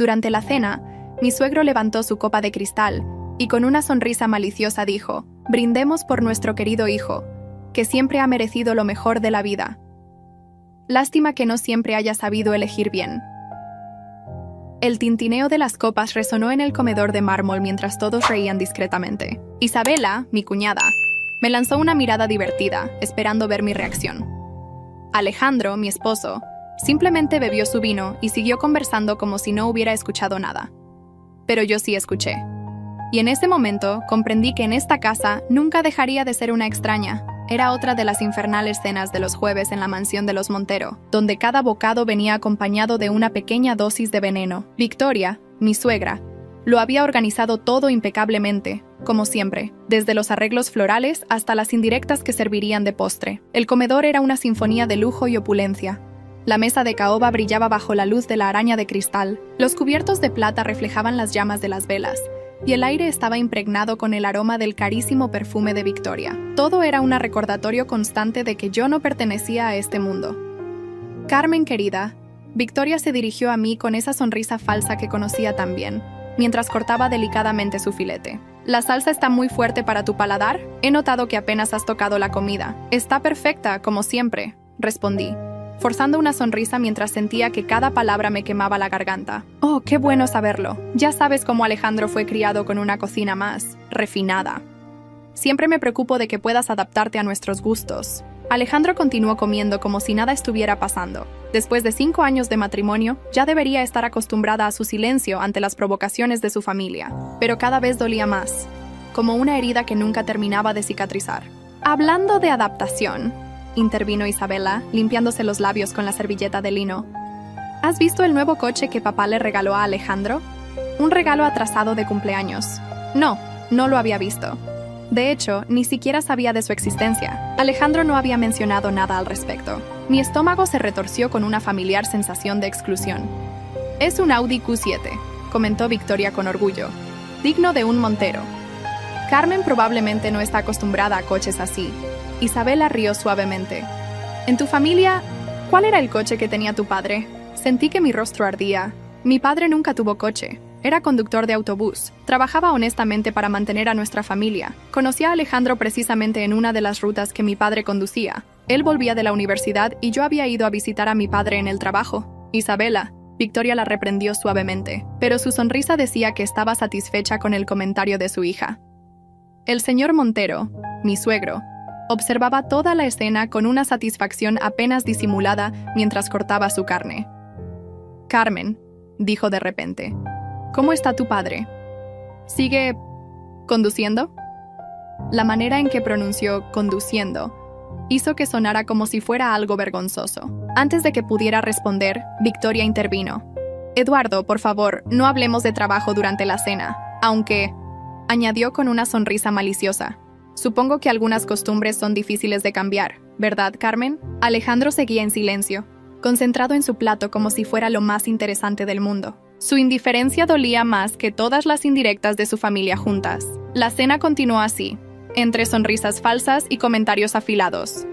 Durante la cena, mi suegro levantó su copa de cristal y con una sonrisa maliciosa dijo: «Brindemos por nuestro querido hijo, que siempre ha merecido lo mejor de la vida. Lástima que no siempre haya sabido elegir bien». El tintineo de las copas resonó en el comedor de mármol mientras todos reían discretamente. Isabela, mi cuñada, me lanzó una mirada divertida, esperando ver mi reacción. Alejandro, mi esposo, simplemente bebió su vino y siguió conversando como si no hubiera escuchado nada. Pero yo sí escuché. Y en ese momento comprendí que en esta casa nunca dejaría de ser una extraña. Era otra de las infernales cenas de los jueves en la mansión de los Montero, donde cada bocado venía acompañado de una pequeña dosis de veneno. Victoria, mi suegra, lo había organizado todo impecablemente, como siempre, desde los arreglos florales hasta las indirectas que servirían de postre. El comedor era una sinfonía de lujo y opulencia. La mesa de caoba brillaba bajo la luz de la araña de cristal, los cubiertos de plata reflejaban las llamas de las velas, y el aire estaba impregnado con el aroma del carísimo perfume de Victoria. Todo era un recordatorio constante de que yo no pertenecía a este mundo. «Carmen, querida», Victoria se dirigió a mí con esa sonrisa falsa que conocía tan bien, mientras cortaba delicadamente su filete. «¿La salsa está muy fuerte para tu paladar? He notado que apenas has tocado la comida». «Está perfecta, como siempre», respondí, forzando una sonrisa mientras sentía que cada palabra me quemaba la garganta. «Oh, qué bueno saberlo. Ya sabes cómo Alejandro fue criado con una cocina más refinada. Siempre me preocupo de que puedas adaptarte a nuestros gustos». Alejandro continuó comiendo como si nada estuviera pasando. Después de 5 años de matrimonio, ya debería estar acostumbrada a su silencio ante las provocaciones de su familia. Pero cada vez dolía más, como una herida que nunca terminaba de cicatrizar. «Hablando de adaptación», intervino Isabela, limpiándose los labios con la servilleta de lino. ¿Has visto el nuevo coche que papá le regaló a Alejandro? Un regalo atrasado de cumpleaños. No lo había visto. De hecho, ni siquiera sabía de su existencia. Alejandro no había mencionado nada al respecto. Mi estómago se retorció con una familiar sensación de exclusión. «Es un Audi Q7», comentó Victoria con orgullo. «Digno de un Montero». Carmen probablemente no está acostumbrada a coches así. Isabela rió suavemente. «¿En tu familia, cuál era el coche que tenía tu padre?» Sentí que mi rostro ardía. Mi padre nunca tuvo coche. Era conductor de autobús. Trabajaba honestamente para mantener a nuestra familia. Conocí a Alejandro precisamente en una de las rutas que mi padre conducía. Él volvía de la universidad y yo había ido a visitar a mi padre en el trabajo. «Isabela», Victoria la reprendió suavemente, pero su sonrisa decía que estaba satisfecha con el comentario de su hija. El señor Montero, mi suegro, observaba toda la escena con una satisfacción apenas disimulada mientras cortaba su carne. «Carmen», dijo de repente, «¿cómo está tu padre? ¿Sigue conduciendo?» La manera en que pronunció «conduciendo» hizo que sonara como si fuera algo vergonzoso. Antes de que pudiera responder, Victoria intervino. «Eduardo, por favor, no hablemos de trabajo durante la cena, aunque», añadió con una sonrisa maliciosa, «supongo que algunas costumbres son difíciles de cambiar, ¿verdad, Carmen?» Alejandro seguía en silencio, concentrado en su plato como si fuera lo más interesante del mundo. Su indiferencia dolía más que todas las indirectas de su familia juntas. La cena continuó así, entre sonrisas falsas y comentarios afilados.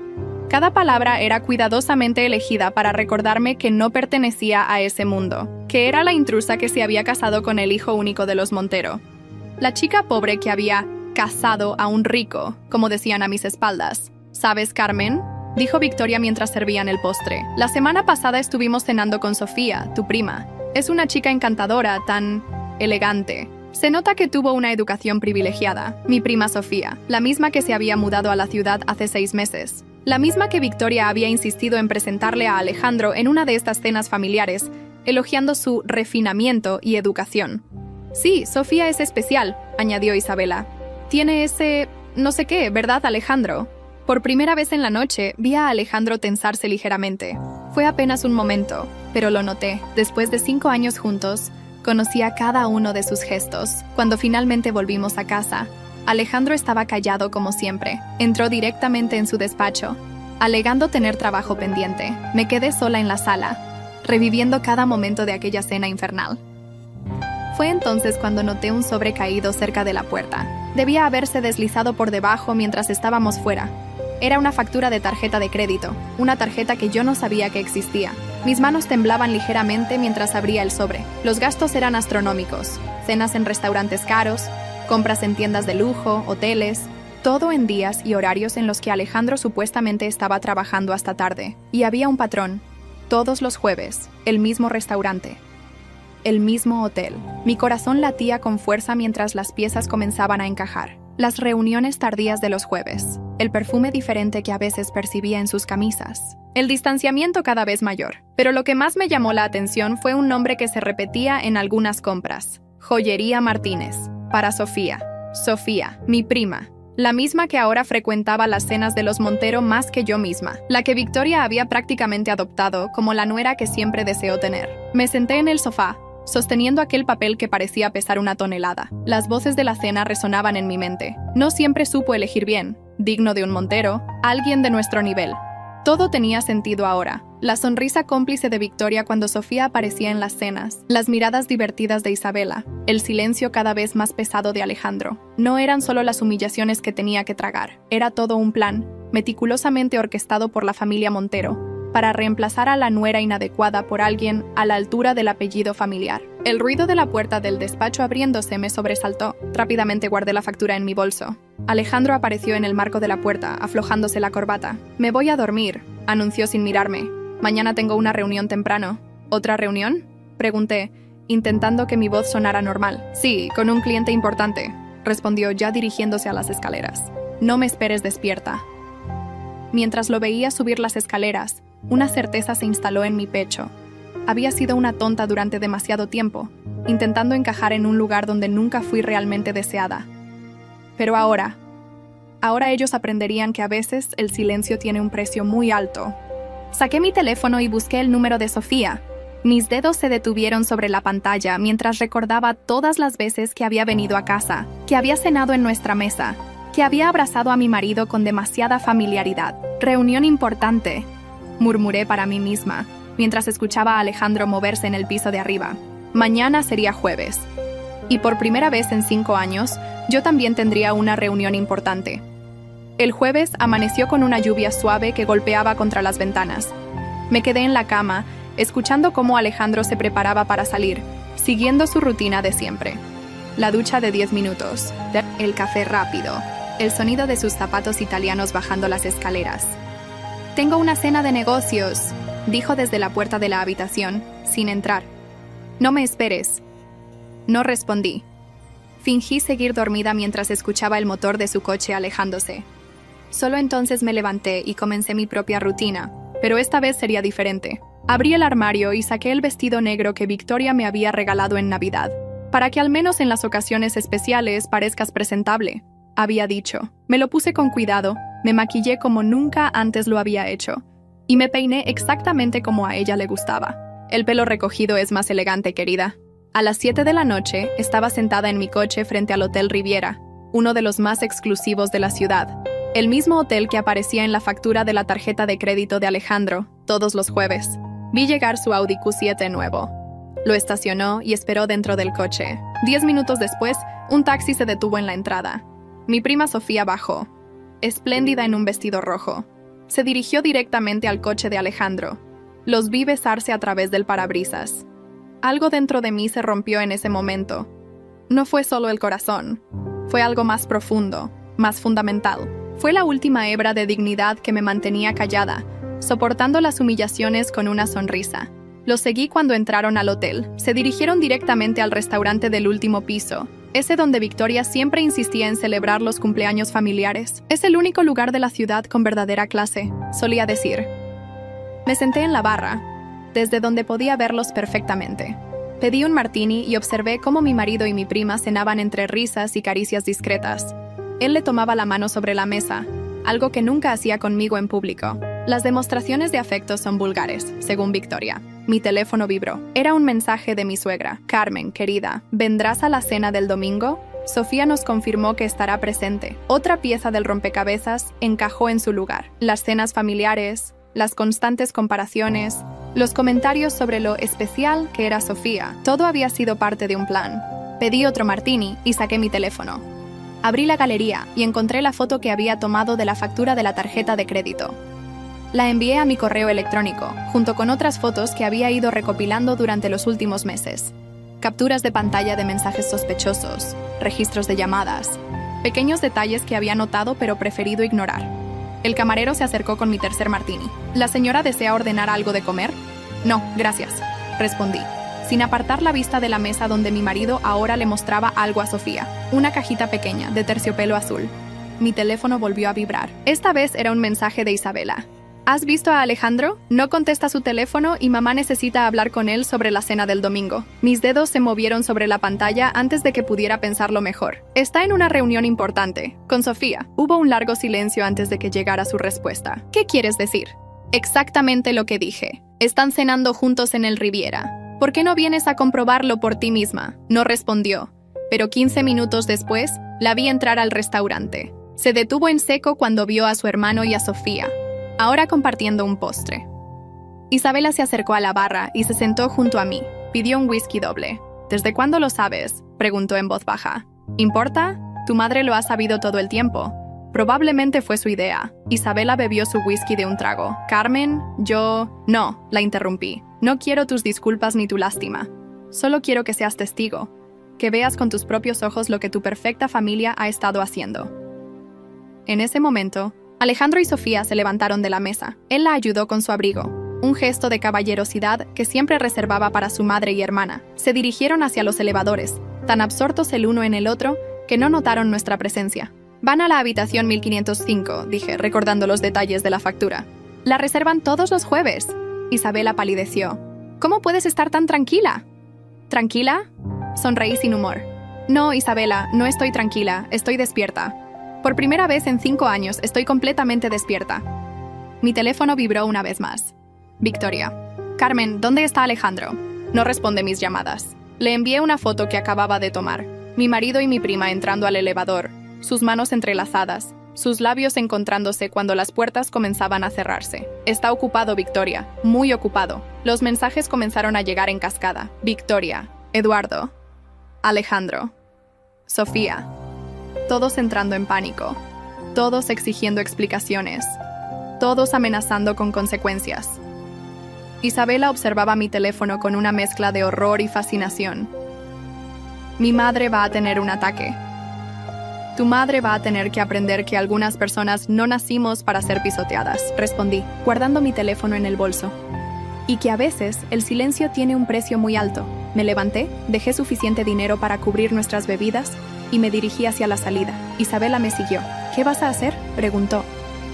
Cada palabra era cuidadosamente elegida para recordarme que no pertenecía a ese mundo, que era la intrusa que se había casado con el hijo único de los Montero. La chica pobre que había casado a un rico, como decían a mis espaldas. «¿Sabes, Carmen?», dijo Victoria mientras servían el postre. «La semana pasada estuvimos cenando con Sofía, tu prima. Es una chica encantadora, tan elegante. Se nota que tuvo una educación privilegiada. Mi prima Sofía, la misma que se había mudado a la ciudad hace 6 meses. La misma que Victoria había insistido en presentarle a Alejandro en una de estas cenas familiares, elogiando su refinamiento y educación. «Sí, Sofía es especial», añadió Isabela. «Tiene ese no sé qué, ¿verdad, Alejandro?» Por primera vez en la noche, vi a Alejandro tensarse ligeramente. Fue apenas un momento, pero lo noté. Después de 5 años juntos, conocía cada uno de sus gestos. Cuando finalmente volvimos a casa, Alejandro estaba callado como siempre. Entró directamente en su despacho, alegando tener trabajo pendiente. Me quedé sola en la sala, reviviendo cada momento de aquella cena infernal. Fue entonces cuando noté un sobre caído cerca de la puerta. Debía haberse deslizado por debajo mientras estábamos fuera. Era una factura de tarjeta de crédito, una tarjeta que yo no sabía que existía. Mis manos temblaban ligeramente mientras abría el sobre. Los gastos eran astronómicos. Cenas en restaurantes caros, compras en tiendas de lujo, hoteles, todo en días y horarios en los que Alejandro supuestamente estaba trabajando hasta tarde. Y había un patrón. Todos los jueves, el mismo restaurante. El mismo hotel. Mi corazón latía con fuerza mientras las piezas comenzaban a encajar. Las reuniones tardías de los jueves. El perfume diferente que a veces percibía en sus camisas. El distanciamiento cada vez mayor. Pero lo que más me llamó la atención fue un nombre que se repetía en algunas compras. Joyería Martínez. Para Sofía. Sofía, mi prima. La misma que ahora frecuentaba las cenas de los Montero más que yo misma. La que Victoria había prácticamente adoptado como la nuera que siempre deseó tener. Me senté en el sofá, sosteniendo aquel papel que parecía pesar una tonelada. Las voces de la cena resonaban en mi mente. No siempre supo elegir bien, digno de un Montero, alguien de nuestro nivel. Todo tenía sentido ahora. La sonrisa cómplice de Victoria cuando Sofía aparecía en las cenas, las miradas divertidas de Isabela, el silencio cada vez más pesado de Alejandro. No eran solo las humillaciones que tenía que tragar, era todo un plan, meticulosamente orquestado por la familia Montero, para reemplazar a la nuera inadecuada por alguien a la altura del apellido familiar. El ruido de la puerta del despacho abriéndose me sobresaltó. Rápidamente guardé la factura en mi bolso. Alejandro apareció en el marco de la puerta, aflojándose la corbata. «Me voy a dormir», anunció sin mirarme. «Mañana tengo una reunión temprano». «¿Otra reunión?», pregunté, intentando que mi voz sonara normal. «Sí, con un cliente importante», respondió ya dirigiéndose a las escaleras. «No me esperes despierta». Mientras lo veía subir las escaleras, una certeza se instaló en mi pecho. Había sido una tonta durante demasiado tiempo, intentando encajar en un lugar donde nunca fui realmente deseada. Pero ahora ellos aprenderían que a veces el silencio tiene un precio muy alto. Saqué mi teléfono y busqué el número de Sofía. Mis dedos se detuvieron sobre la pantalla mientras recordaba todas las veces que había venido a casa, que había cenado en nuestra mesa, que había abrazado a mi marido con demasiada familiaridad. «Reunión importante», murmuré para mí misma, mientras escuchaba a Alejandro moverse en el piso de arriba. Mañana sería jueves. Y por primera vez en 5 años, yo también tendría una reunión importante. El jueves amaneció con una lluvia suave que golpeaba contra las ventanas. Me quedé en la cama, escuchando cómo Alejandro se preparaba para salir, siguiendo su rutina de siempre. La ducha de 10 minutos, el café rápido, el sonido de sus zapatos italianos bajando las escaleras. «Tengo una cena de negocios», dijo desde la puerta de la habitación, sin entrar. «No me esperes». No respondí. Fingí seguir dormida mientras escuchaba el motor de su coche alejándose. Solo entonces me levanté y comencé mi propia rutina, pero esta vez sería diferente. Abrí el armario y saqué el vestido negro que Victoria me había regalado en Navidad, para que al menos en las ocasiones especiales parezcas presentable, había dicho. Me lo puse con cuidado, me maquillé como nunca antes lo había hecho, y me peiné exactamente como a ella le gustaba. El pelo recogido es más elegante, querida. A las 7 de la noche estaba sentada en mi coche frente al Hotel Riviera, uno de los más exclusivos de la ciudad. El mismo hotel que aparecía en la factura de la tarjeta de crédito de Alejandro, todos los jueves. Vi llegar su Audi Q7 nuevo. Lo estacionó y esperó dentro del coche. 10 minutos después, un taxi se detuvo en la entrada. Mi prima Sofía bajó, espléndida en un vestido rojo. Se dirigió directamente al coche de Alejandro. Los vi besarse a través del parabrisas. Algo dentro de mí se rompió en ese momento. No fue solo el corazón. Fue algo más profundo, más fundamental. Fue la última hebra de dignidad que me mantenía callada, soportando las humillaciones con una sonrisa. Los seguí cuando entraron al hotel. Se dirigieron directamente al restaurante del último piso, ese donde Victoria siempre insistía en celebrar los cumpleaños familiares. «Es el único lugar de la ciudad con verdadera clase», solía decir. Me senté en la barra, desde donde podía verlos perfectamente. Pedí un martini y observé cómo mi marido y mi prima cenaban entre risas y caricias discretas. Él le tomaba la mano sobre la mesa, algo que nunca hacía conmigo en público. Las demostraciones de afecto son vulgares, según Victoria. Mi teléfono vibró. Era un mensaje de mi suegra. «Carmen, querida, ¿vendrás a la cena del domingo?» Sofía nos confirmó que estará presente. Otra pieza del rompecabezas encajó en su lugar. Las cenas familiares, las constantes comparaciones, los comentarios sobre lo especial que era Sofía. Todo había sido parte de un plan. Pedí otro martini y saqué mi teléfono. Abrí la galería y encontré la foto que había tomado de la factura de la tarjeta de crédito. La envié a mi correo electrónico, junto con otras fotos que había ido recopilando durante los últimos meses. Capturas de pantalla de mensajes sospechosos, registros de llamadas, pequeños detalles que había notado pero preferido ignorar. El camarero se acercó con mi tercer martini. ¿La señora desea ordenar algo de comer? No, gracias, respondí, sin apartar la vista de la mesa donde mi marido ahora le mostraba algo a Sofía, una cajita pequeña de terciopelo azul. Mi teléfono volvió a vibrar. Esta vez era un mensaje de Isabela. ¿Has visto a Alejandro? No contesta su teléfono y mamá necesita hablar con él sobre la cena del domingo. Mis dedos se movieron sobre la pantalla antes de que pudiera pensarlo mejor. Está en una reunión importante, con Sofía. Hubo un largo silencio antes de que llegara su respuesta. ¿Qué quieres decir? Exactamente lo que dije. Están cenando juntos en el Riviera. ¿Por qué no vienes a comprobarlo por ti misma? No respondió, pero 15 minutos después la vi entrar al restaurante. Se detuvo en seco cuando vio a su hermano y a Sofía, ahora compartiendo un postre. Isabela se acercó a la barra y se sentó junto a mí. Pidió un whisky doble. ¿Desde cuándo lo sabes?, preguntó en voz baja. ¿Importa? Tu madre lo ha sabido todo el tiempo. Probablemente fue su idea. Isabela bebió su whisky de un trago. Carmen, No, la interrumpí. No quiero tus disculpas ni tu lástima. Solo quiero que seas testigo, que veas con tus propios ojos lo que tu perfecta familia ha estado haciendo. En ese momento, Alejandro y Sofía se levantaron de la mesa. Él la ayudó con su abrigo, un gesto de caballerosidad que siempre reservaba para su madre y hermana. Se dirigieron hacia los elevadores, tan absortos el uno en el otro que no notaron nuestra presencia. Van a la habitación 1505, dije, recordando los detalles de la factura. La reservan todos los jueves. Isabela palideció. ¿Cómo puedes estar tan tranquila? ¿Tranquila? Sonreí sin humor. No, Isabela, no estoy tranquila, estoy despierta. Por primera vez en 5 años estoy completamente despierta. Mi teléfono vibró una vez más. Victoria. Carmen, ¿dónde está Alejandro? No responde mis llamadas. Le envié una foto que acababa de tomar. Mi marido y mi prima entrando al elevador, sus manos entrelazadas, sus labios encontrándose cuando las puertas comenzaban a cerrarse. Está ocupado, Victoria, muy ocupado. Los mensajes comenzaron a llegar en cascada. Victoria, Eduardo, Alejandro, Sofía. Todos entrando en pánico, todos exigiendo explicaciones, todos amenazando con consecuencias. Isabela observaba mi teléfono con una mezcla de horror y fascinación. Mi madre va a tener un ataque. Tu madre va a tener que aprender que algunas personas no nacimos para ser pisoteadas, respondí, guardando mi teléfono en el bolso. Y que a veces el silencio tiene un precio muy alto. Me levanté, dejé suficiente dinero para cubrir nuestras bebidas y me dirigí hacia la salida. Isabela me siguió. ¿Qué vas a hacer?, preguntó,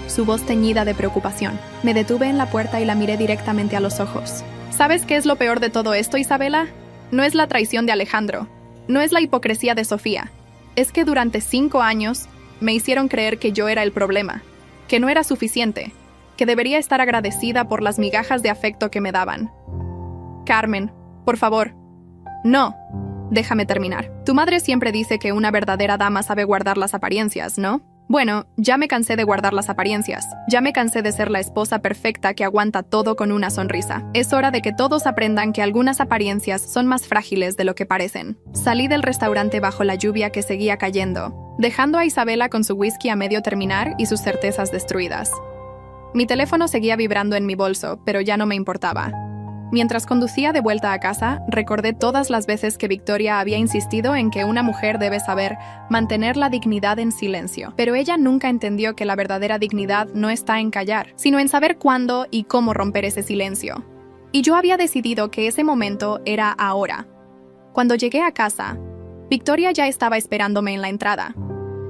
su voz teñida de preocupación. Me detuve en la puerta y la miré directamente a los ojos. ¿Sabes qué es lo peor de todo esto, Isabela? No es la traición de Alejandro. No es la hipocresía de Sofía. Es que durante 5 años me hicieron creer que yo era el problema, que no era suficiente, que debería estar agradecida por las migajas de afecto que me daban. Carmen, por favor. No. Déjame terminar. Tu madre siempre dice que una verdadera dama sabe guardar las apariencias, ¿no? Bueno, ya me cansé de guardar las apariencias. Ya me cansé de ser la esposa perfecta que aguanta todo con una sonrisa. Es hora de que todos aprendan que algunas apariencias son más frágiles de lo que parecen. Salí del restaurante bajo la lluvia que seguía cayendo, dejando a Isabela con su whisky a medio terminar y sus certezas destruidas. Mi teléfono seguía vibrando en mi bolso, pero ya no me importaba. Mientras conducía de vuelta a casa, recordé todas las veces que Victoria había insistido en que una mujer debe saber mantener la dignidad en silencio. Pero ella nunca entendió que la verdadera dignidad no está en callar, sino en saber cuándo y cómo romper ese silencio. Y yo había decidido que ese momento era ahora. Cuando llegué a casa, Victoria ya estaba esperándome en la entrada.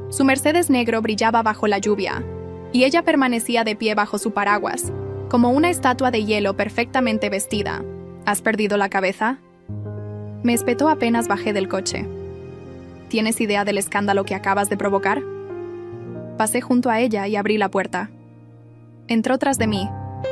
Su Mercedes negro brillaba bajo la lluvia, y ella permanecía de pie bajo su paraguas, como una estatua de hielo perfectamente vestida. ¿Has perdido la cabeza?, me espetó apenas bajé del coche. ¿Tienes idea del escándalo que acabas de provocar? Pasé junto a ella y abrí la puerta. Entró tras de mí,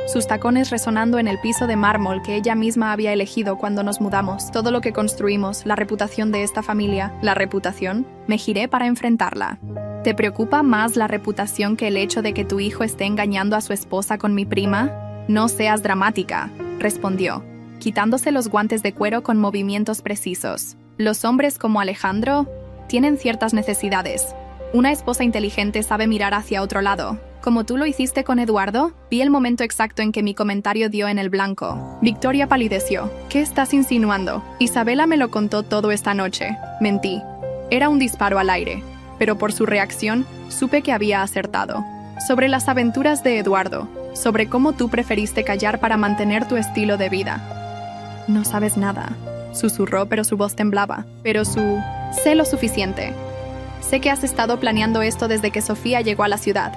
sus tacones resonando en el piso de mármol que ella misma había elegido cuando nos mudamos. Todo lo que construimos, la reputación de esta familia, la reputación, me giré para enfrentarla. ¿Te preocupa más la reputación que el hecho de que tu hijo esté engañando a su esposa con mi prima? No seas dramática, respondió, quitándose los guantes de cuero con movimientos precisos. Los hombres como Alejandro tienen ciertas necesidades. Una esposa inteligente sabe mirar hacia otro lado, ¿Como tú lo hiciste con Eduardo? Vi el momento exacto en que mi comentario dio en el blanco. Victoria palideció. ¿Qué estás insinuando? Isabela me lo contó todo esta noche. Mentí. Era un disparo al aire, pero por su reacción, supe que había acertado. Sobre las aventuras de Eduardo, sobre cómo tú preferiste callar para mantener tu estilo de vida. No sabes nada, susurró, pero su voz temblaba. Sé lo suficiente. Sé que has estado planeando esto desde que Sofía llegó a la ciudad.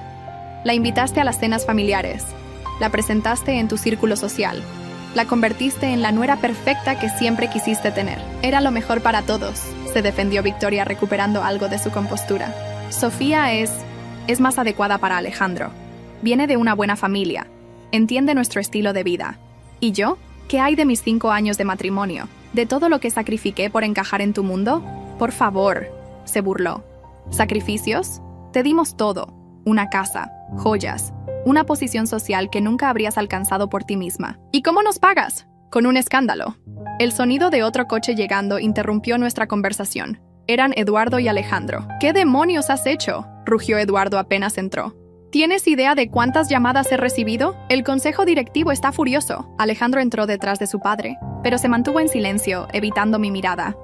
La invitaste a las cenas familiares. La presentaste en tu círculo social. La convertiste en la nuera perfecta que siempre quisiste tener. Era lo mejor para todos, se defendió Victoria recuperando algo de su compostura. Sofía es más adecuada para Alejandro. Viene de una buena familia. Entiende nuestro estilo de vida. ¿Y yo? ¿Qué hay de mis 5 años de matrimonio? ¿De todo lo que sacrifiqué por encajar en tu mundo? Por favor, se burló. ¿Sacrificios? Te dimos todo. Una casa, joyas, una posición social que nunca habrías alcanzado por ti misma. ¿Y cómo nos pagas? Con un escándalo. El sonido de otro coche llegando interrumpió nuestra conversación. Eran Eduardo y Alejandro. ¿Qué demonios has hecho?, rugió Eduardo apenas entró. ¿Tienes idea de cuántas llamadas he recibido? El consejo directivo está furioso. Alejandro entró detrás de su padre, pero se mantuvo en silencio, evitando mi mirada.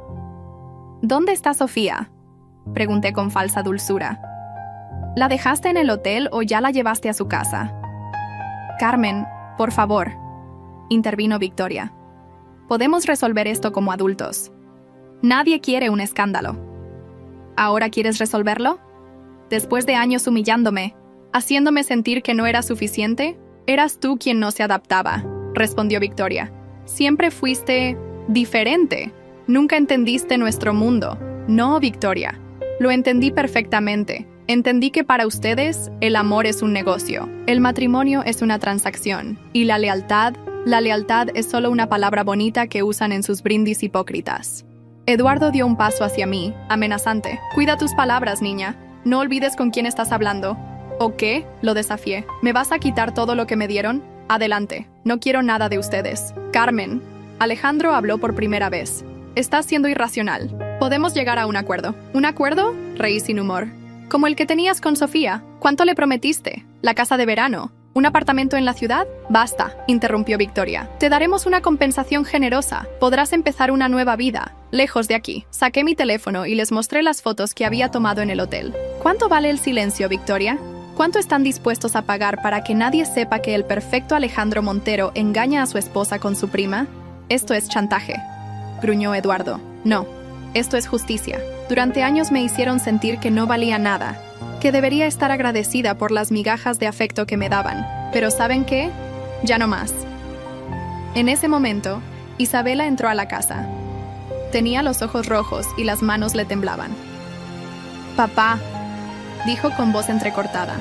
¿Dónde está Sofía?, pregunté con falsa dulzura. ¿La dejaste en el hotel o ya la llevaste a su casa? Carmen, por favor, intervino Victoria. Podemos resolver esto como adultos. Nadie quiere un escándalo. ¿Ahora quieres resolverlo? Después de años humillándome, haciéndome sentir que no era suficiente, eras tú quien no se adaptaba, respondió Victoria. Siempre fuiste diferente. Nunca entendiste nuestro mundo. No, Victoria. Lo entendí perfectamente. Entendí que para ustedes, el amor es un negocio, el matrimonio es una transacción, y la lealtad es solo una palabra bonita que usan en sus brindis hipócritas. Eduardo dio un paso hacia mí, amenazante. Cuida tus palabras, niña. No olvides con quién estás hablando. ¿O qué? Lo desafié. ¿Me vas a quitar todo lo que me dieron? Adelante. No quiero nada de ustedes. Carmen. Alejandro habló por primera vez. Estás siendo irracional. Podemos llegar a un acuerdo. ¿Un acuerdo? Reí sin humor. Como el que tenías con Sofía. ¿Cuánto le prometiste? ¿La casa de verano? ¿Un apartamento en la ciudad? Basta, interrumpió Victoria. Te daremos una compensación generosa. Podrás empezar una nueva vida, lejos de aquí. Saqué mi teléfono y les mostré las fotos que había tomado en el hotel. ¿Cuánto vale el silencio, Victoria? ¿Cuánto están dispuestos a pagar para que nadie sepa que el perfecto Alejandro Montero engaña a su esposa con su prima? Esto es chantaje, gruñó Eduardo. No, esto es justicia. Durante años me hicieron sentir que no valía nada, que debería estar agradecida por las migajas de afecto que me daban. Pero ¿saben qué? Ya no más. En ese momento, Isabela entró a la casa. Tenía los ojos rojos y las manos le temblaban. «Papá», dijo con voz entrecortada.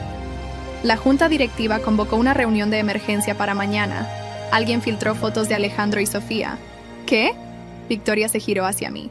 La junta directiva convocó una reunión de emergencia para mañana. Alguien filtró fotos de Alejandro y Sofía. ¿Qué? Victoria se giró hacia mí.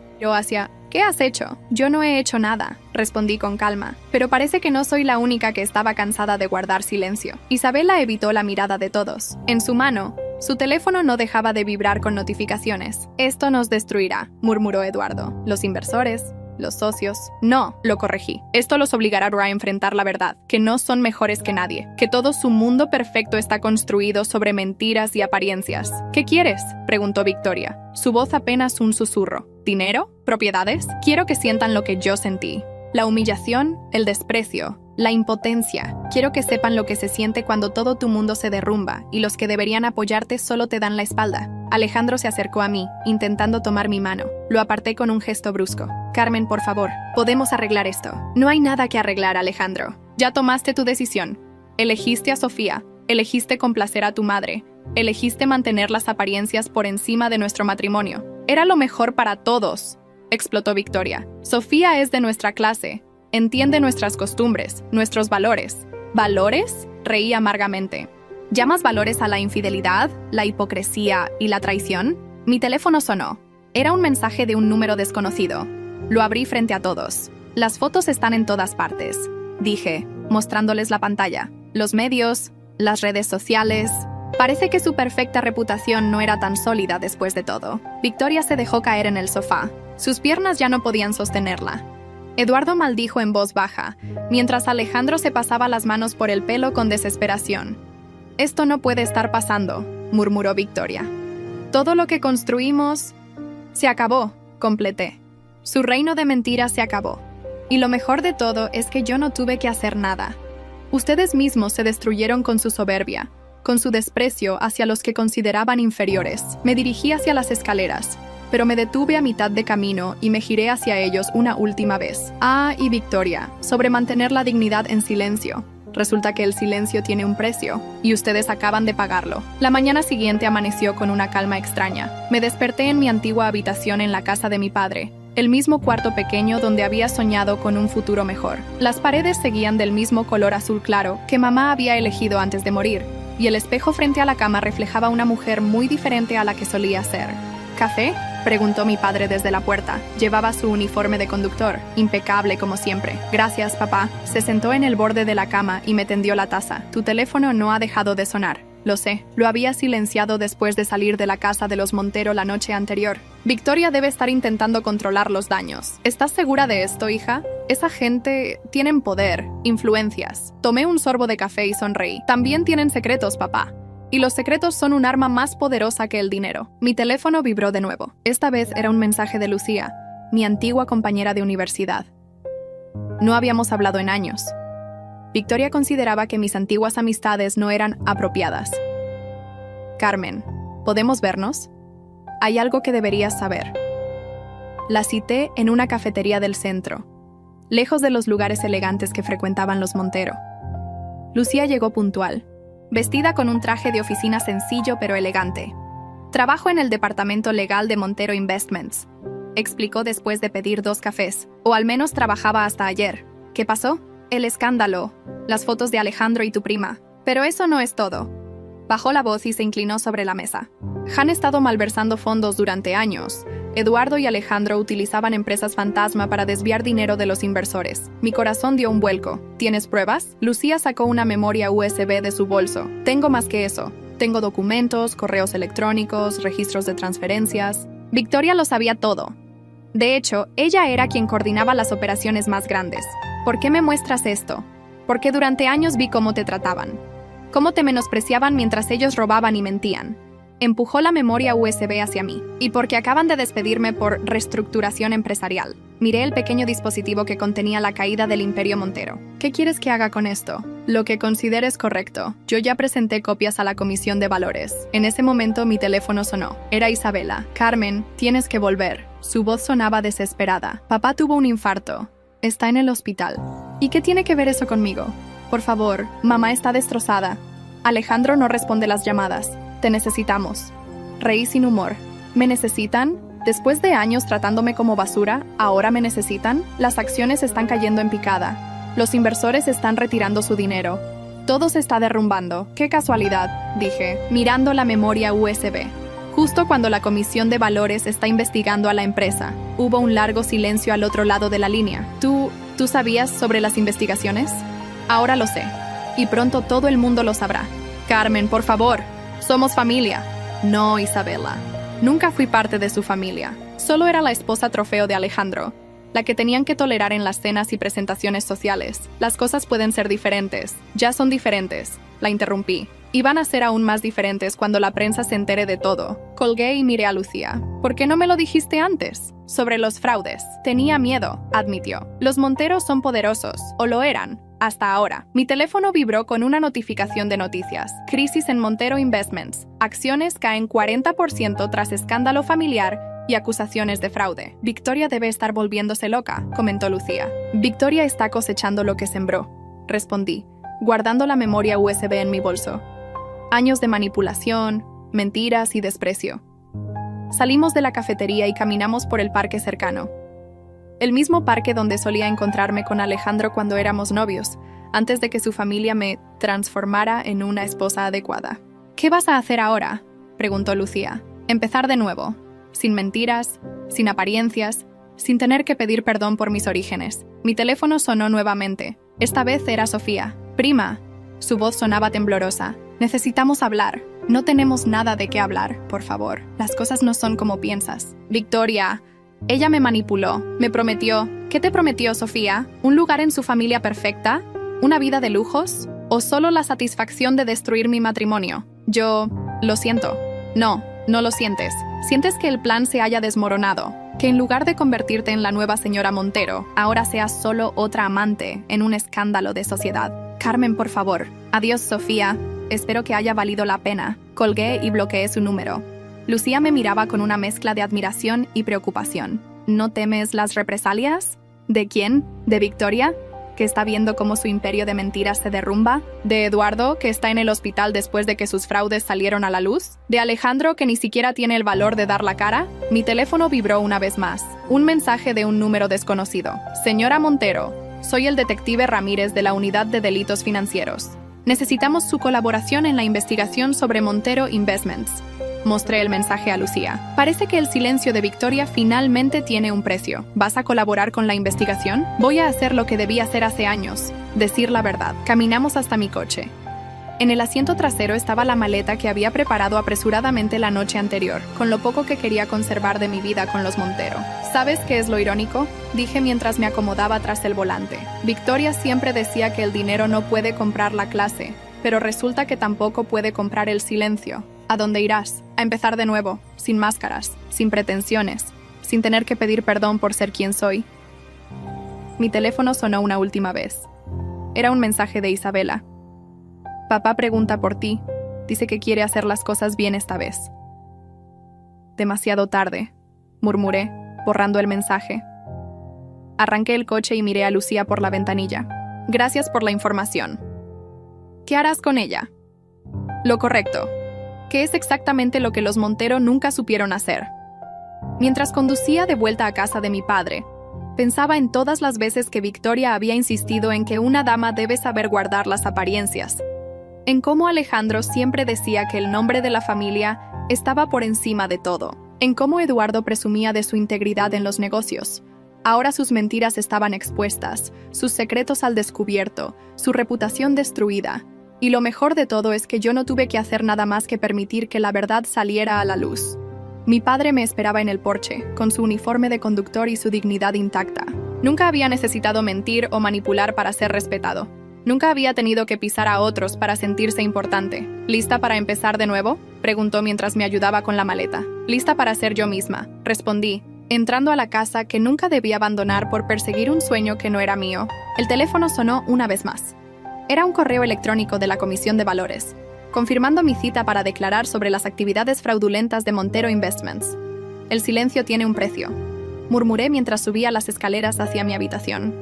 ¿Qué has hecho? Yo no he hecho nada, respondí con calma, pero parece que no soy la única que estaba cansada de guardar silencio. Isabela evitó la mirada de todos. En su mano, su teléfono no dejaba de vibrar con notificaciones. Esto nos destruirá, murmuró Eduardo. Los inversores, los socios. No, lo corregí. Esto los obligará a enfrentar la verdad, que no son mejores que nadie, que todo su mundo perfecto está construido sobre mentiras y apariencias. ¿Qué quieres?, preguntó Victoria, su voz apenas un susurro. ¿Dinero? ¿Propiedades? Quiero que sientan lo que yo sentí. La humillación, el desprecio, la impotencia. Quiero que sepan lo que se siente cuando todo tu mundo se derrumba y los que deberían apoyarte solo te dan la espalda. Alejandro se acercó a mí, intentando tomar mi mano. Lo aparté con un gesto brusco. Carmen, por favor, podemos arreglar esto. No hay nada que arreglar, Alejandro. Ya tomaste tu decisión. Elegiste a Sofía. Elegiste complacer a tu madre. Elegiste mantener las apariencias por encima de nuestro matrimonio. Era lo mejor para todos, explotó Victoria. Sofía es de nuestra clase. Entiende nuestras costumbres, nuestros valores. ¿Valores?, reí amargamente. ¿Llamas valores a la infidelidad, la hipocresía y la traición? Mi teléfono sonó. Era un mensaje de un número desconocido. Lo abrí frente a todos. Las fotos están en todas partes, dije, mostrándoles la pantalla. Los medios, las redes sociales. Parece que su perfecta reputación no era tan sólida después de todo. Victoria se dejó caer en el sofá. Sus piernas ya no podían sostenerla. Eduardo maldijo en voz baja, mientras Alejandro se pasaba las manos por el pelo con desesperación. «Esto no puede estar pasando», murmuró Victoria. «Todo lo que construimos... se acabó», completé. «Su reino de mentiras se acabó. Y lo mejor de todo es que yo no tuve que hacer nada. Ustedes mismos se destruyeron con su soberbia, con su desprecio hacia los que consideraban inferiores. Me dirigí hacia las escaleras, pero me detuve a mitad de camino y me giré hacia ellos una última vez. Y Victoria, sobre mantener la dignidad en silencio. Resulta que el silencio tiene un precio, y ustedes acaban de pagarlo». La mañana siguiente amaneció con una calma extraña. Me desperté en mi antigua habitación en la casa de mi padre, el mismo cuarto pequeño donde había soñado con un futuro mejor. Las paredes seguían del mismo color azul claro que mamá había elegido antes de morir, y el espejo frente a la cama reflejaba una mujer muy diferente a la que solía ser. «¿Café?», preguntó mi padre desde la puerta. Llevaba su uniforme de conductor, impecable como siempre. «Gracias, papá». Se sentó en el borde de la cama y me tendió la taza. «Tu teléfono no ha dejado de sonar». «Lo sé. Lo había silenciado después de salir de la casa de los Montero la noche anterior. Victoria debe estar intentando controlar los daños. ¿Estás segura de esto, hija? Esa gente tienen poder, influencias». Tomé un sorbo de café y sonreí. «También tienen secretos, papá. Y los secretos son un arma más poderosa que el dinero». Mi teléfono vibró de nuevo. Esta vez era un mensaje de Lucía, mi antigua compañera de universidad. No habíamos hablado en años. Victoria consideraba que mis antiguas amistades no eran apropiadas. «Carmen, ¿podemos vernos? Hay algo que deberías saber». La cité en una cafetería del centro, lejos de los lugares elegantes que frecuentaban los Montero. Lucía llegó puntual, vestida con un traje de oficina sencillo pero elegante. «Trabajo en el departamento legal de Montero Investments», explicó después de pedir 2 cafés. «O al menos trabajaba hasta ayer». «¿Qué pasó?» «El escándalo, las fotos de Alejandro y tu prima. Pero eso no es todo». Bajó la voz y se inclinó sobre la mesa. «Han estado malversando fondos durante años. Eduardo y Alejandro utilizaban empresas fantasma para desviar dinero de los inversores». Mi corazón dio un vuelco. «¿Tienes pruebas?» Lucía sacó una memoria USB de su bolso. «Tengo más que eso. Tengo documentos, correos electrónicos, registros de transferencias». Victoria lo sabía todo. De hecho, ella era quien coordinaba las operaciones más grandes. «¿Por qué me muestras esto?» «Porque durante años vi cómo te trataban. Cómo te menospreciaban mientras ellos robaban y mentían». Empujó la memoria USB hacia mí. «Y porque acaban de despedirme por reestructuración empresarial». Miré el pequeño dispositivo que contenía la caída del Imperio Montero. «¿Qué quieres que haga con esto?» «Lo que consideres correcto. Yo ya presenté copias a la Comisión de Valores». En ese momento mi teléfono sonó. Era Isabela. «Carmen, tienes que volver». Su voz sonaba desesperada. «Papá tuvo un infarto. Está en el hospital». «¿Y qué tiene que ver eso conmigo? Por favor, mamá está destrozada. Alejandro no responde las llamadas. Te necesitamos». Reí sin humor. «¿Me necesitan? Después de años tratándome como basura, ¿ahora me necesitan? Las acciones están cayendo en picada. Los inversores están retirando su dinero. Todo se está derrumbando. ¡Qué casualidad!», dije, mirando la memoria USB. Justo cuando la Comisión de Valores está investigando a la empresa. Hubo un largo silencio al otro lado de la línea. ¿Tú sabías sobre las investigaciones?» «Ahora lo sé. Y pronto todo el mundo lo sabrá». «Carmen, por favor. Somos familia». «No, Isabela. Nunca fui parte de su familia. Solo era la esposa trofeo de Alejandro, la que tenían que tolerar en las cenas y presentaciones sociales. Las cosas pueden ser diferentes. Ya son diferentes». La interrumpí. «Y van a ser aún más diferentes cuando la prensa se entere de todo». Colgué y miré a Lucía. «¿Por qué no me lo dijiste antes?» «Sobre los fraudes. Tenía miedo», admitió. «Los Monteros son poderosos, o lo eran. Hasta ahora». Mi teléfono vibró con una notificación de noticias. «Crisis en Montero Investments. Acciones caen 40% tras escándalo familiar y acusaciones de fraude». «Victoria debe estar volviéndose loca», comentó Lucía. «Victoria está cosechando lo que sembró», respondí, guardando la memoria USB en mi bolso. Años de manipulación, mentiras y desprecio. Salimos de la cafetería y caminamos por el parque cercano. El mismo parque donde solía encontrarme con Alejandro cuando éramos novios, antes de que su familia me transformara en una esposa adecuada. «¿Qué vas a hacer ahora?», preguntó Lucía. «Empezar de nuevo, sin mentiras, sin apariencias, sin tener que pedir perdón por mis orígenes». Mi teléfono sonó nuevamente. Esta vez era Sofía. «Prima». Su voz sonaba temblorosa. «Necesitamos hablar. No tenemos nada de qué hablar, por favor. Las cosas no son como piensas». «Victoria, Ella me manipuló, me prometió. ¿Qué te prometió, Sofía? ¿Un lugar en su familia perfecta? ¿Una vida de lujos? ¿O solo la satisfacción de destruir mi matrimonio? Lo siento. No, no lo sientes. Sientes que el plan se haya desmoronado. Que en lugar de convertirte en la nueva señora Montero, ahora seas solo otra amante en un escándalo de sociedad. Carmen, por favor. Adiós, Sofía. Espero que haya valido la pena. Colgué y bloqueé su número. Lucía me miraba con una mezcla de admiración y preocupación. ¿No temes las represalias? ¿De quién? ¿De Victoria, que está viendo cómo su imperio de mentiras se derrumba? ¿De Eduardo, que está en el hospital después de que sus fraudes salieron a la luz? ¿De Alejandro, que ni siquiera tiene el valor de dar la cara? Mi teléfono vibró una vez más. Un mensaje de un número desconocido. Señora Montero, soy el detective Ramírez de la Unidad de Delitos Financieros. Necesitamos su colaboración en la investigación sobre Montero Investments. Mostré el mensaje a Lucía. Parece que el silencio de Victoria finalmente tiene un precio. ¿Vas a colaborar con la investigación? Voy a hacer lo que debí hacer hace años. Decir la verdad. Caminamos hasta mi coche. En el asiento trasero estaba la maleta que había preparado apresuradamente la noche anterior, con lo poco que quería conservar de mi vida con los Montero. ¿Sabes qué es lo irónico? Dije mientras me acomodaba tras el volante. Victoria siempre decía que el dinero no puede comprar la clase, pero resulta que tampoco puede comprar el silencio. ¿A dónde irás? A empezar de nuevo, sin máscaras, sin pretensiones, sin tener que pedir perdón por ser quien soy. Mi teléfono sonó una última vez. Era un mensaje de Isabela. Papá pregunta por ti. Dice que quiere hacer las cosas bien esta vez. Demasiado tarde, murmuré, borrando el mensaje. Arranqué el coche y miré a Lucía por la ventanilla. Gracias por la información. ¿Qué harás con ella? Lo correcto, que es exactamente lo que los Montero nunca supieron hacer. Mientras conducía de vuelta a casa de mi padre, pensaba en todas las veces que Victoria había insistido en que una dama debe saber guardar las apariencias, en cómo Alejandro siempre decía que el nombre de la familia estaba por encima de todo, en cómo Eduardo presumía de su integridad en los negocios. Ahora sus mentiras estaban expuestas, sus secretos al descubierto, su reputación destruida. Y lo mejor de todo es que yo no tuve que hacer nada más que permitir que la verdad saliera a la luz. Mi padre me esperaba en el porche, con su uniforme de conductor y su dignidad intacta. Nunca había necesitado mentir o manipular para ser respetado. Nunca había tenido que pisar a otros para sentirse importante. ¿Lista para empezar de nuevo?, preguntó mientras me ayudaba con la maleta. Lista para ser yo misma, respondí, entrando a la casa que nunca debí abandonar por perseguir un sueño que no era mío. El teléfono sonó una vez más. Era un correo electrónico de la Comisión de Valores, confirmando mi cita para declarar sobre las actividades fraudulentas de Montero Investments. El silencio tiene un precio, murmuré mientras subía las escaleras hacia mi habitación.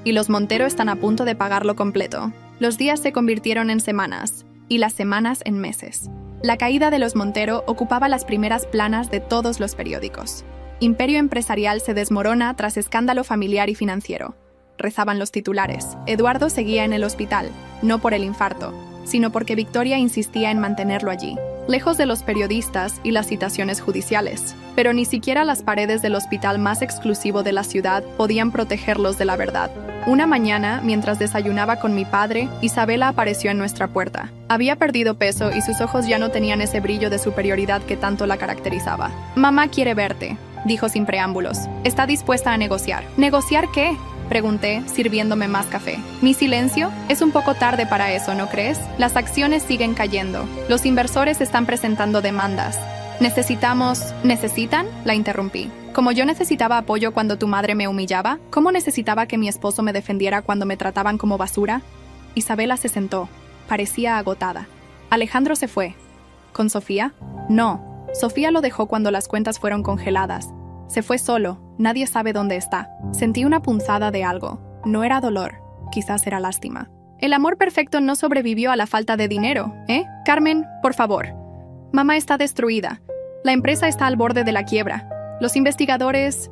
Y los Montero están a punto de pagarlo completo. Los días se convirtieron en semanas, y las semanas en meses. La caída de los Montero ocupaba las primeras planas de todos los periódicos. Imperio empresarial se desmorona tras escándalo familiar y financiero. Rezaban los titulares. Eduardo seguía en el hospital, no por el infarto, sino porque Victoria insistía en mantenerlo allí, lejos de los periodistas y las citaciones judiciales. Pero ni siquiera las paredes del hospital más exclusivo de la ciudad podían protegerlos de la verdad. Una mañana, mientras desayunaba con mi padre, Isabela apareció en nuestra puerta. Había perdido peso y sus ojos ya no tenían ese brillo de superioridad que tanto la caracterizaba. «Mamá quiere verte», dijo sin preámbulos. «Está dispuesta a negociar». «¿Negociar qué?», pregunté, sirviéndome más café. ¿Mi silencio? Es un poco tarde para eso, ¿no crees? Las acciones siguen cayendo. Los inversores están presentando demandas. ¿Necesitan? La interrumpí. Como yo necesitaba apoyo cuando tu madre me humillaba, ¿cómo necesitaba que mi esposo me defendiera cuando me trataban como basura? Isabela se sentó. Parecía agotada. Alejandro se fue. ¿Con Sofía? No. Sofía lo dejó cuando las cuentas fueron congeladas. Se fue solo. Nadie sabe dónde está. Sentí una punzada de algo. No era dolor. Quizás era lástima. El amor perfecto no sobrevivió a la falta de dinero, ¿eh? Carmen, por favor. Mamá está destruida. La empresa está al borde de la quiebra. Los investigadores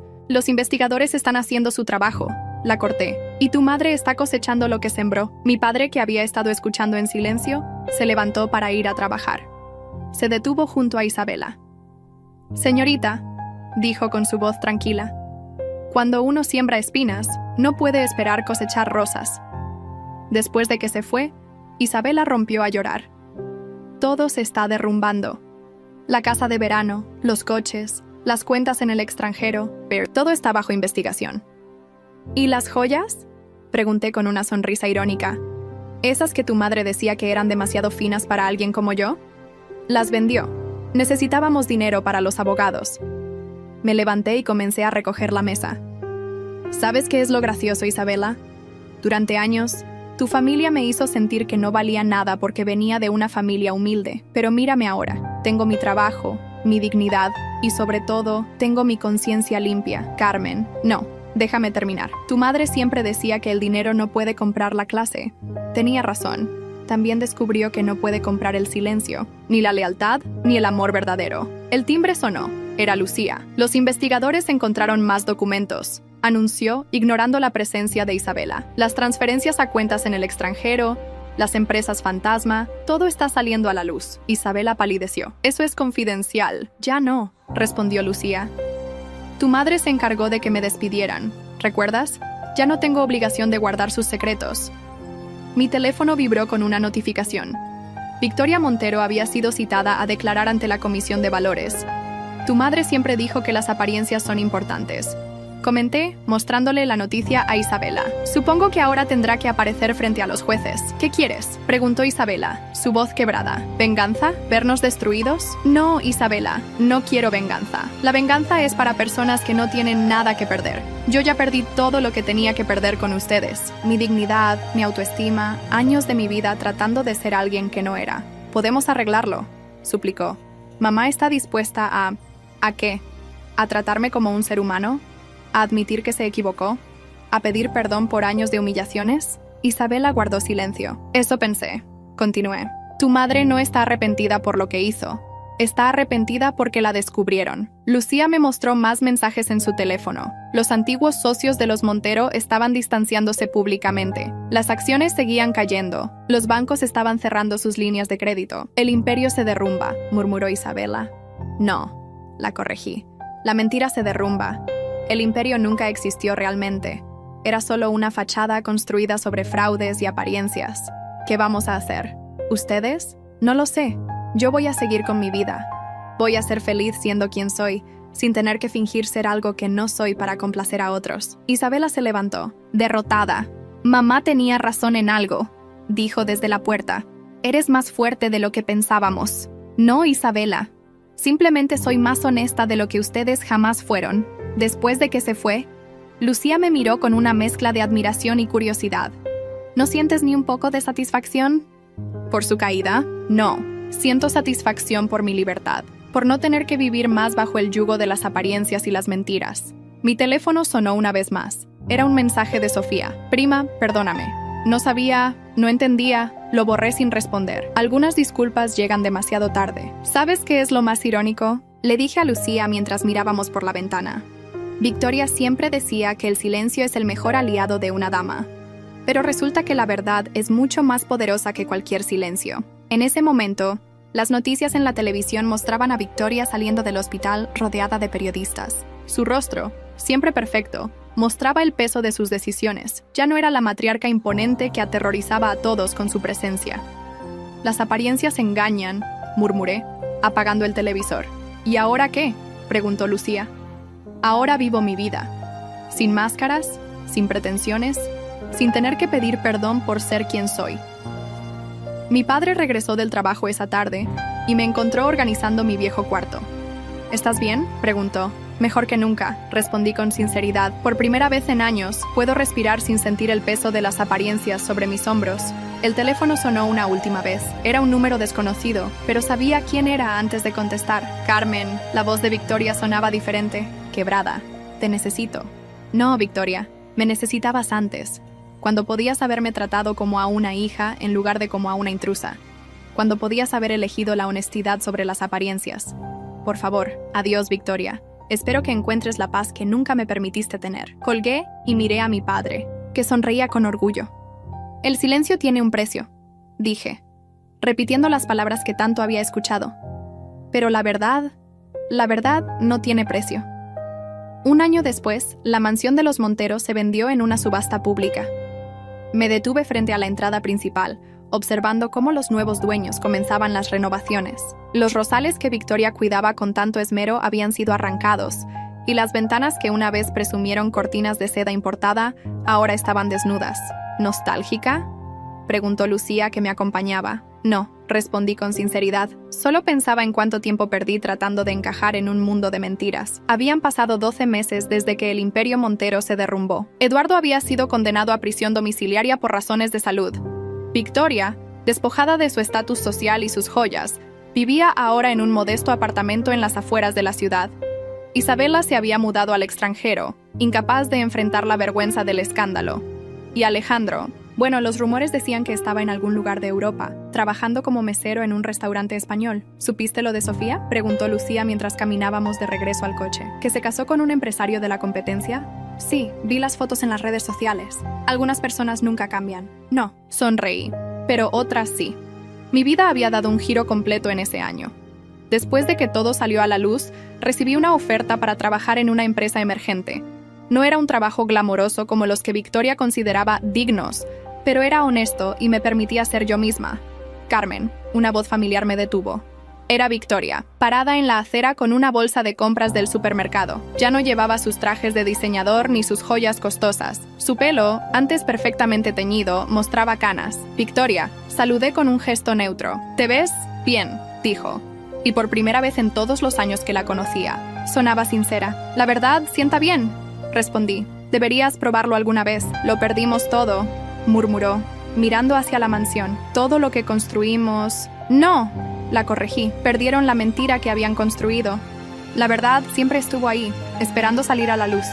están haciendo su trabajo. La corté. Y tu madre está cosechando lo que sembró. Mi padre, que había estado escuchando en silencio, se levantó para ir a trabajar. Se detuvo junto a Isabela. «Señorita», dijo con su voz tranquila, «cuando uno siembra espinas, no puede esperar cosechar rosas». Después de que se fue, Isabela rompió a llorar. Todo se está derrumbando. La casa de verano, los coches, las cuentas en el extranjero, pero todo está bajo investigación. ¿Y las joyas? Pregunté con una sonrisa irónica. ¿Esas que tu madre decía que eran demasiado finas para alguien como yo? Las vendió. Necesitábamos dinero para los abogados. Me levanté y comencé a recoger la mesa. ¿Sabes qué es lo gracioso, Isabela? Durante años, tu familia me hizo sentir que no valía nada porque venía de una familia humilde. Pero mírame ahora. Tengo mi trabajo, mi dignidad y sobre todo, tengo mi conciencia limpia. Carmen, no, déjame terminar. Tu madre siempre decía que el dinero no puede comprar la clase. Tenía razón. También descubrió que no puede comprar el silencio, ni la lealtad, ni el amor verdadero. El timbre sonó. Era Lucía. Los investigadores encontraron más documentos, anunció, ignorando la presencia de Isabela. Las transferencias a cuentas en el extranjero, las empresas fantasma, todo está saliendo a la luz. Isabela palideció. Eso es confidencial. Ya no, respondió Lucía. Tu madre se encargó de que me despidieran. ¿Recuerdas? Ya no tengo obligación de guardar sus secretos. Mi teléfono vibró con una notificación. Victoria Montero había sido citada a declarar ante la Comisión de Valores. Tu madre siempre dijo que las apariencias son importantes. Comenté, mostrándole la noticia a Isabela. Supongo que ahora tendrá que aparecer frente a los jueces. ¿Qué quieres? Preguntó Isabela, su voz quebrada. ¿Venganza? ¿Vernos destruidos? No, Isabela, no quiero venganza. La venganza es para personas que no tienen nada que perder. Yo ya perdí todo lo que tenía que perder con ustedes. Mi dignidad, mi autoestima, años de mi vida tratando de ser alguien que no era. Podemos arreglarlo, suplicó. ¿Mamá está dispuesta a... ¿A qué? ¿A tratarme como un ser humano? ¿A admitir que se equivocó? ¿A pedir perdón por años de humillaciones? Isabela guardó silencio. Eso pensé. Continué. Tu madre no está arrepentida por lo que hizo. Está arrepentida porque la descubrieron. Lucía me mostró más mensajes en su teléfono. Los antiguos socios de los Montero estaban distanciándose públicamente. Las acciones seguían cayendo. Los bancos estaban cerrando sus líneas de crédito. El imperio se derrumba, murmuró Isabela. No, la corregí. La mentira se derrumba. El imperio nunca existió realmente. Era solo una fachada construida sobre fraudes y apariencias. ¿Qué vamos a hacer? ¿Ustedes? No lo sé. Yo voy a seguir con mi vida. Voy a ser feliz siendo quien soy, sin tener que fingir ser algo que no soy para complacer a otros. Isabela se levantó, derrotada. Mamá tenía razón en algo, dijo desde la puerta. Eres más fuerte de lo que pensábamos. No, Isabela. Simplemente soy más honesta de lo que ustedes jamás fueron. Después de que se fue, Lucía me miró con una mezcla de admiración y curiosidad. ¿No sientes ni un poco de satisfacción? ¿Por su caída? No. Siento satisfacción por mi libertad, por no tener que vivir más bajo el yugo de las apariencias y las mentiras. Mi teléfono sonó una vez más. Era un mensaje de Sofía. Prima, perdóname. No sabía, no entendía, lo borré sin responder. Algunas disculpas llegan demasiado tarde. ¿Sabes qué es lo más irónico? Le dije a Lucía mientras mirábamos por la ventana. Victoria siempre decía que el silencio es el mejor aliado de una dama. Pero resulta que la verdad es mucho más poderosa que cualquier silencio. En ese momento, las noticias en la televisión mostraban a Victoria saliendo del hospital rodeada de periodistas. Su rostro, siempre perfecto, mostraba el peso de sus decisiones. Ya no era la matriarca imponente que aterrorizaba a todos con su presencia. Las apariencias engañan, murmuré, apagando el televisor. ¿Y ahora qué?, preguntó Lucía. Ahora vivo mi vida. Sin máscaras, sin pretensiones, sin tener que pedir perdón por ser quien soy. Mi padre regresó del trabajo esa tarde y me encontró organizando mi viejo cuarto. ¿Estás bien?, preguntó. Mejor que nunca, respondí con sinceridad. Por primera vez en años, puedo respirar sin sentir el peso de las apariencias sobre mis hombros. El teléfono sonó una última vez. Era un número desconocido, pero sabía quién era antes de contestar. Carmen, la voz de Victoria sonaba diferente, quebrada. Te necesito. No, Victoria, me necesitabas antes, cuando podías haberme tratado como a una hija en lugar de como a una intrusa, cuando podías haber elegido la honestidad sobre las apariencias. Por favor, adiós, Victoria. Espero que encuentres la paz que nunca me permitiste tener. Colgué y miré a mi padre, que sonreía con orgullo. El silencio tiene un precio, dije, repitiendo las palabras que tanto había escuchado. Pero la verdad no tiene precio. Un año después, la mansión de los Montero se vendió en una subasta pública. Me detuve frente a la entrada principal, observando cómo los nuevos dueños comenzaban las renovaciones. Los rosales que Victoria cuidaba con tanto esmero habían sido arrancados, y las ventanas que una vez presumieron cortinas de seda importada, ahora estaban desnudas. ¿Nostálgica?, preguntó Lucía, que me acompañaba. No, respondí con sinceridad. Solo pensaba en cuánto tiempo perdí tratando de encajar en un mundo de mentiras. Habían pasado 12 meses desde que el Imperio Montero se derrumbó. Eduardo había sido condenado a prisión domiciliaria por razones de salud. Victoria, despojada de su estatus social y sus joyas, vivía ahora en un modesto apartamento en las afueras de la ciudad. Isabela se había mudado al extranjero, incapaz de enfrentar la vergüenza del escándalo. Y Alejandro, bueno, los rumores decían que estaba en algún lugar de Europa, trabajando como mesero en un restaurante español. ¿Supiste lo de Sofía?, preguntó Lucía mientras caminábamos de regreso al coche. ¿Que se casó con un empresario de la competencia? Sí, vi las fotos en las redes sociales. Algunas personas nunca cambian. No, sonreí, pero otras sí. Mi vida había dado un giro completo en ese año. Después de que todo salió a la luz, recibí una oferta para trabajar en una empresa emergente. No era un trabajo glamoroso como los que Victoria consideraba dignos, pero era honesto y me permitía ser yo misma. Carmen, una voz familiar me detuvo. Era Victoria, parada en la acera con una bolsa de compras del supermercado. Ya no llevaba sus trajes de diseñador ni sus joyas costosas. Su pelo, antes perfectamente teñido, mostraba canas. Victoria, saludé con un gesto neutro. ¿Te ves? Bien, dijo. Y por primera vez en todos los años que la conocía, sonaba sincera. La verdad, sienta bien, respondí. Deberías probarlo alguna vez. Lo perdimos todo, murmuró, mirando hacia la mansión. Todo lo que construimos... ¡No!, la corregí. Perdieron la mentira que habían construido. La verdad siempre estuvo ahí, esperando salir a la luz.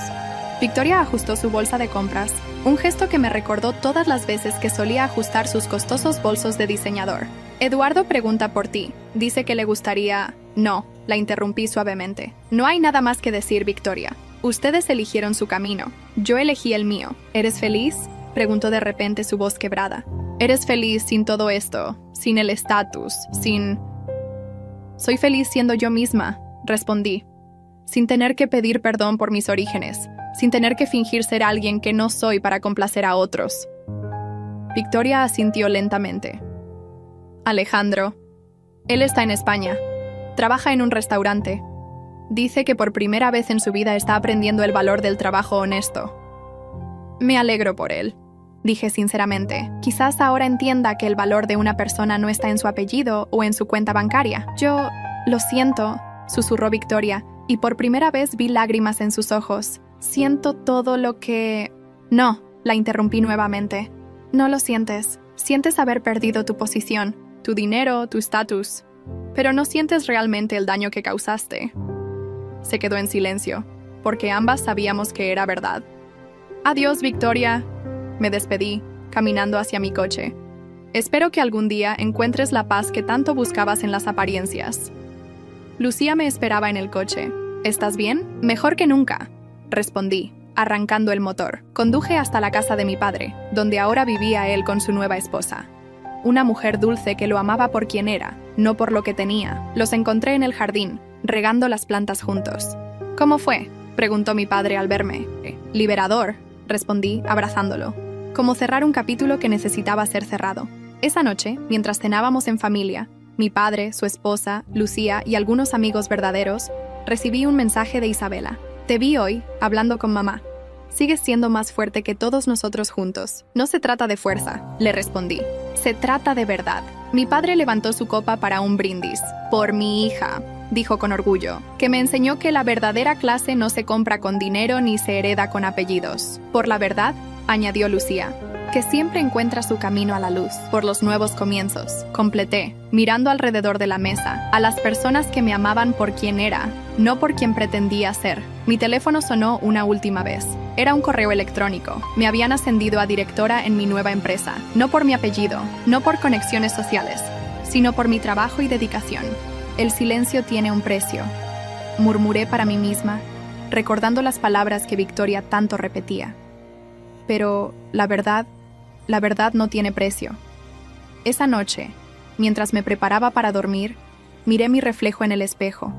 Victoria ajustó su bolsa de compras, un gesto que me recordó todas las veces que solía ajustar sus costosos bolsos de diseñador. Eduardo pregunta por ti. Dice que le gustaría... No, la interrumpí suavemente. No hay nada más que decir, Victoria. Ustedes eligieron su camino. Yo elegí el mío. ¿Eres feliz?, preguntó de repente su voz quebrada. ¿Eres feliz sin todo esto? Sin el estatus, sin... Soy feliz siendo yo misma, respondí. Sin tener que pedir perdón por mis orígenes, sin tener que fingir ser alguien que no soy para complacer a otros. Victoria asintió lentamente. Alejandro. Él está en España. Trabaja en un restaurante. Dice que por primera vez en su vida está aprendiendo el valor del trabajo honesto. Me alegro por él, dije sinceramente. Quizás ahora entienda que el valor de una persona no está en su apellido o en su cuenta bancaria. Yo... Lo siento, susurró Victoria, y por primera vez vi lágrimas en sus ojos. Siento todo lo que... No, la interrumpí nuevamente. No lo sientes. Sientes haber perdido tu posición, tu dinero, tu estatus. Pero no sientes realmente el daño que causaste. Se quedó en silencio, porque ambas sabíamos que era verdad. Adiós, Victoria. Me despedí, caminando hacia mi coche. Espero que algún día encuentres la paz que tanto buscabas en las apariencias. Lucía me esperaba en el coche. ¿Estás bien? Mejor que nunca, respondí, arrancando el motor. Conduje hasta la casa de mi padre, donde ahora vivía él con su nueva esposa. Una mujer dulce que lo amaba por quien era, no por lo que tenía. Los encontré en el jardín, regando las plantas juntos. ¿Cómo fue?, preguntó mi padre al verme. Liberador, respondí, abrazándolo. Como cerrar un capítulo que necesitaba ser cerrado. Esa noche, mientras cenábamos en familia, mi padre, su esposa, Lucía y algunos amigos verdaderos, recibí un mensaje de Isabela. Te vi hoy, hablando con mamá. Sigues siendo más fuerte que todos nosotros juntos. No se trata de fuerza, le respondí. Se trata de verdad. Mi padre levantó su copa para un brindis. Por mi hija, dijo con orgullo, que me enseñó que la verdadera clase no se compra con dinero ni se hereda con apellidos. Por la verdad, añadió Lucía, que siempre encuentra su camino a la luz, por los nuevos comienzos. Completé, mirando alrededor de la mesa, a las personas que me amaban por quien era, no por quien pretendía ser. Mi teléfono sonó una última vez. Era un correo electrónico. Me habían ascendido a directora en mi nueva empresa, no por mi apellido, no por conexiones sociales, sino por mi trabajo y dedicación. El silencio tiene un precio, murmuré para mí misma, recordando las palabras que Victoria tanto repetía. Pero la verdad no tiene precio. Esa noche, mientras me preparaba para dormir, miré mi reflejo en el espejo.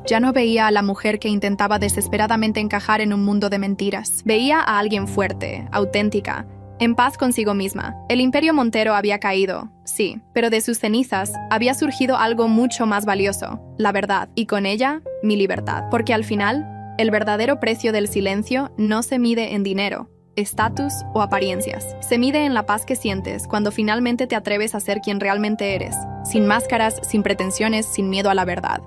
Ya no veía a la mujer que intentaba desesperadamente encajar en un mundo de mentiras. Veía a alguien fuerte, auténtica, en paz consigo misma. El Imperio Montero había caído, sí, pero de sus cenizas había surgido algo mucho más valioso, la verdad, y con ella, mi libertad. Porque al final, el verdadero precio del silencio no se mide en dinero, estatus o apariencias. Se mide en la paz que sientes cuando finalmente te atreves a ser quien realmente eres, sin máscaras, sin pretensiones, sin miedo a la verdad.